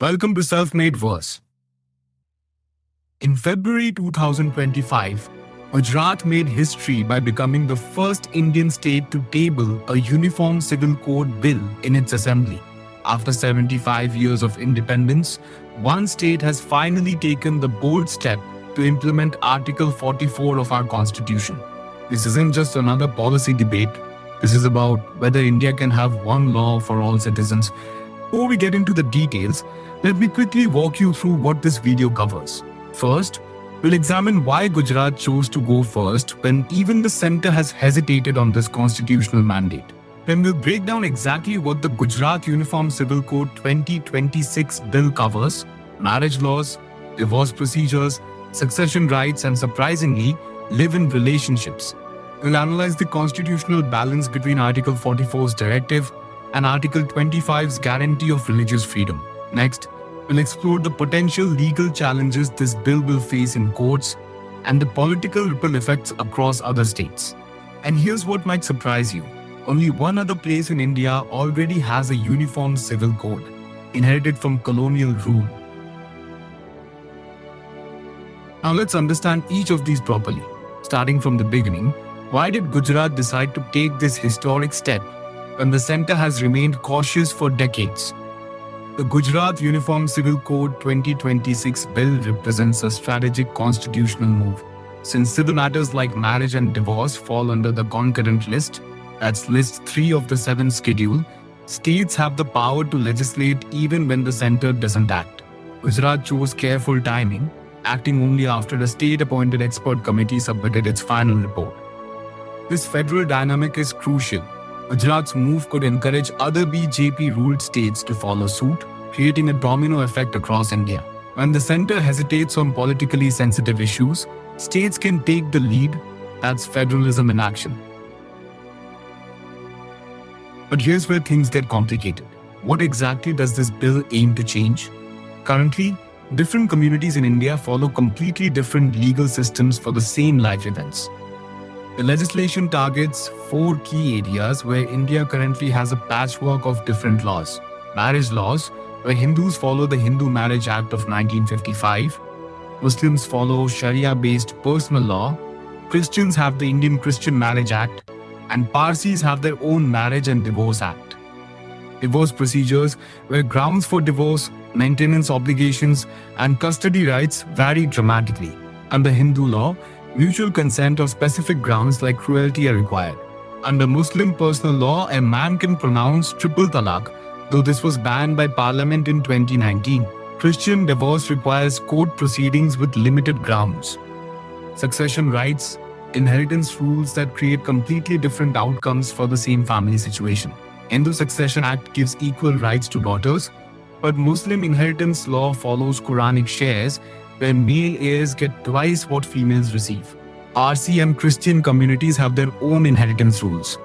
Welcome to SelfmadeVerse. In February 2025, Gujarat made history by becoming the first Indian state to table a uniform civil code bill in its assembly. After 75 years of independence, one state has finally taken the bold step to implement Article 44 of our constitution. This isn't just another policy debate. This is about whether India can have one law for all citizens. Before we get into the details, let me quickly walk you through what this video covers. First, we'll examine why Gujarat chose to go first when even the centre has hesitated on this constitutional mandate. Then we'll break down exactly what the Gujarat Uniform Civil Code 2026 bill covers: marriage laws, divorce procedures, succession rights, and surprisingly, live-in relationships. We'll analyze the constitutional balance between Article 44's directive and Article 25's guarantee of religious freedom. Next, we'll explore the potential legal challenges this bill will face in courts and the political ripple effects across other states. And here's what might surprise you. Only one other place in India already has a uniform civil code, inherited from colonial rule. Now let's understand each of these properly. Starting from the beginning, why did Gujarat decide to take this historic step when the centre has remained cautious for decades? The Gujarat Uniform Civil Code 2026 bill represents a strategic constitutional move. Since civil matters like marriage and divorce fall under the Concurrent List, that's List 3 of the 7th schedule, states have the power to legislate even when the centre doesn't act. Gujarat chose careful timing, acting only after a state-appointed expert committee submitted its final report. This federal dynamic is crucial. Gujarat's move could encourage other BJP-ruled states to follow suit, creating a domino effect across India. When the centre hesitates on politically sensitive issues, states can take the lead. That's federalism in action. But here's where things get complicated. What exactly does this bill aim to change? Currently, different communities in India follow completely different legal systems for the same life events. The legislation targets 4 key areas where India currently has a patchwork of different laws. Marriage laws, where Hindus follow the Hindu Marriage Act of 1955. Muslims follow Sharia-based personal law. Christians have the Indian Christian Marriage Act. And Parsis have their own Marriage and Divorce Act. Divorce procedures, where grounds for divorce, maintenance obligations, and custody rights vary dramatically. Under Hindu law, mutual consent of specific grounds like cruelty are required. Under Muslim personal law, a man can pronounce triple talaq, though this was banned by Parliament in 2019. Christian divorce requires court proceedings with limited grounds. Succession rights, inheritance rules that create completely different outcomes for the same family situation. Hindu Succession Act gives equal rights to daughters, but Muslim inheritance law follows Quranic shares, where male heirs get twice what females receive. Parsi and Christian communities have their own inheritance rules.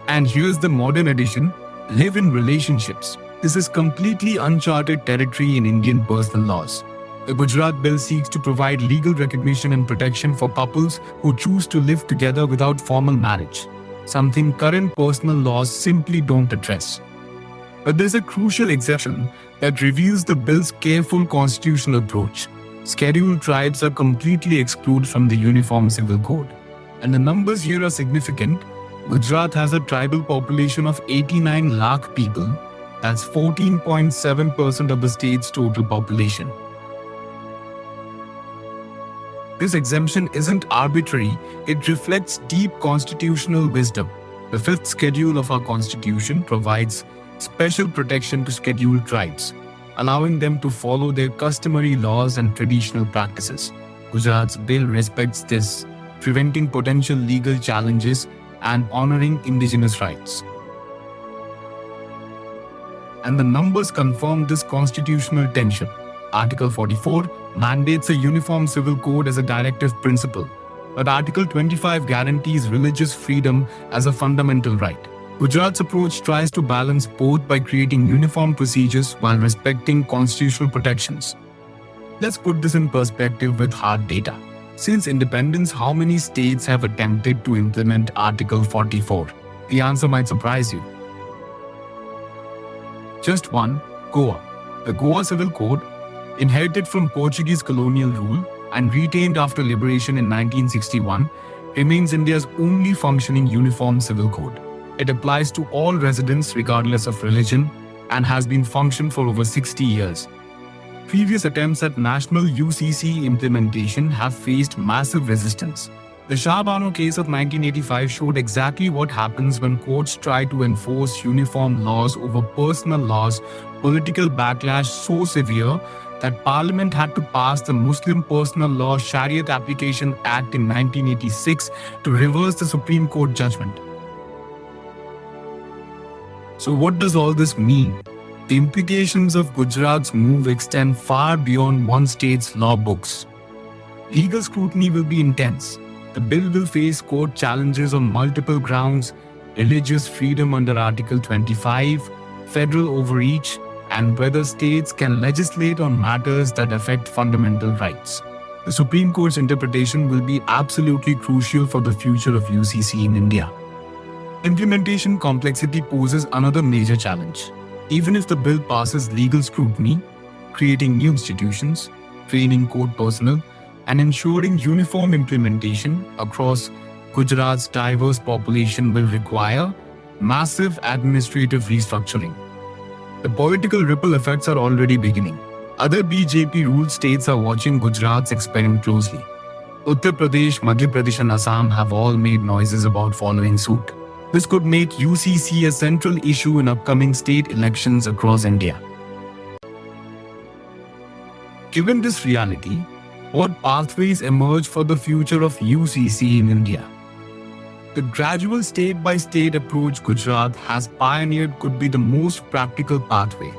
And here's the modern edition: live-in relationships. This is completely uncharted territory in Indian personal laws. The Gujarat bill seeks to provide legal recognition and protection for couples who choose to live together without formal marriage, something current personal laws simply don't address. But there's a crucial exception that reveals the bill's careful constitutional approach. Scheduled tribes are completely excluded from the Uniform Civil Code. And the numbers here are significant. Gujarat has a tribal population of 89 lakh people. That's 14.7% of the state's total population. This exemption isn't arbitrary, it reflects deep constitutional wisdom. The 5th schedule of our constitution provides special protection to scheduled tribes, allowing them to follow their customary laws and traditional practices. Gujarat's bill respects this, preventing potential legal challenges and honoring indigenous rights. And the numbers confirm this constitutional tension. Article 44 mandates a uniform civil code as a directive principle, but Article 25 guarantees religious freedom as a fundamental right. Gujarat's approach tries to balance both by creating uniform procedures while respecting constitutional protections. Let's put this in perspective with hard data. Since independence, how many states have attempted to implement Article 44? The answer might surprise you. Just one, Goa. The Goa Civil Code, inherited from Portuguese colonial rule and retained after liberation in 1961, remains India's only functioning uniform civil code. It applies to all residents regardless of religion and has been functioned for over 60 years. Previous attempts at national UCC implementation have faced massive resistance. The Shah Bano case of 1985 showed exactly what happens when courts try to enforce uniform laws over personal laws. Political backlash so severe that Parliament had to pass the Muslim Personal Law Shariat Application Act in 1986 to reverse the Supreme Court judgment. So what does all this mean? The implications of Gujarat's move extend far beyond one state's law books. Legal scrutiny will be intense. The bill will face court challenges on multiple grounds: religious freedom under Article 25, federal overreach, and whether states can legislate on matters that affect fundamental rights. The Supreme Court's interpretation will be absolutely crucial for the future of UCC in India. Implementation complexity poses another major challenge. Even if the bill passes legal scrutiny, creating new institutions, training court personnel, and ensuring uniform implementation across Gujarat's diverse population will require massive administrative restructuring. The political ripple effects are already beginning. Other BJP-ruled states are watching Gujarat's experiment closely. Uttar Pradesh, Madhya Pradesh, and Assam have all made noises about following suit. This could make UCC a central issue in upcoming state elections across India. Given this reality, what pathways emerge for the future of UCC in India? The gradual state-by-state approach Gujarat has pioneered could be the most practical pathway.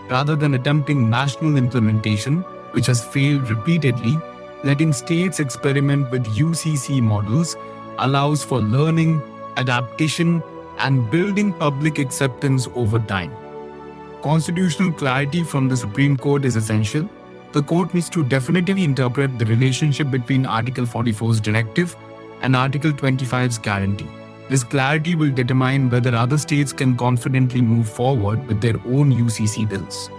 Rather than attempting national implementation, which has failed repeatedly, letting states experiment with UCC models allows for learning, adaptation, and building public acceptance over time. Constitutional clarity from the Supreme Court is essential. The court needs to definitively interpret the relationship between Article 44's directive and Article 25's guarantee. This clarity will determine whether other states can confidently move forward with their own UCC bills.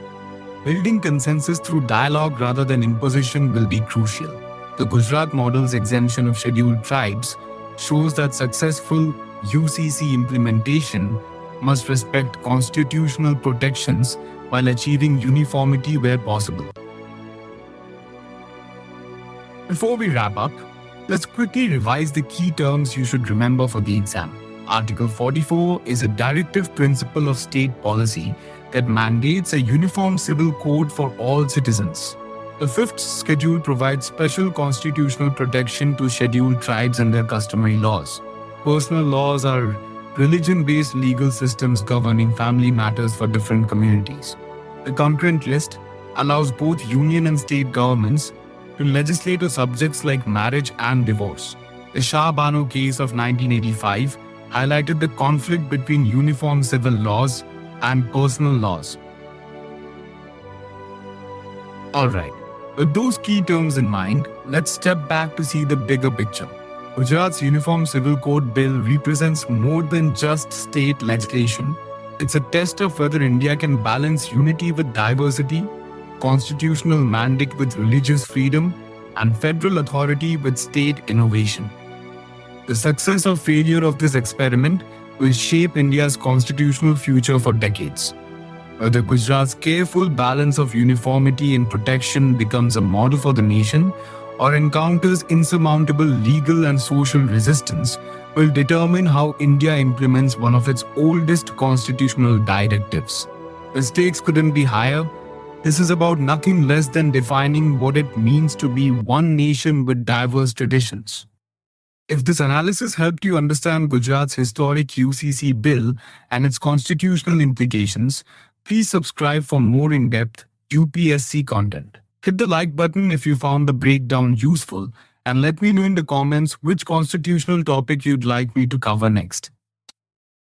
Building consensus through dialogue rather than imposition will be crucial. The Gujarat model's exemption of scheduled tribes shows that successful UCC implementation must respect constitutional protections while achieving uniformity where possible. Before we wrap up, let's quickly revise the key terms you should remember for the exam. Article 44 is a directive principle of state policy that mandates a uniform civil code for all citizens. The fifth schedule provides special constitutional protection to scheduled tribes and their customary laws. Personal laws are religion-based legal systems governing family matters for different communities. The Concurrent List allows both union and state governments to legislate on subjects like marriage and divorce. The Shah Bano case of 1985 highlighted the conflict between uniform civil laws and personal laws. Alright, with those key terms in mind, let's step back to see the bigger picture. Gujarat's Uniform Civil Code Bill represents more than just state legislation. It's a test of whether India can balance unity with diversity, constitutional mandate with religious freedom, and federal authority with state innovation. The success or failure of this experiment will shape India's constitutional future for decades. Whether Gujarat's careful balance of uniformity and protection becomes a model for the nation or encounters insurmountable legal and social resistance will determine how India implements one of its oldest constitutional directives. The stakes couldn't be higher. This is about nothing less than defining what it means to be one nation with diverse traditions. If this analysis helped you understand Gujarat's historic UCC bill and its constitutional implications, please subscribe for more in-depth UPSC content. Hit the like button if you found the breakdown useful, and let me know in the comments which constitutional topic you'd like me to cover next.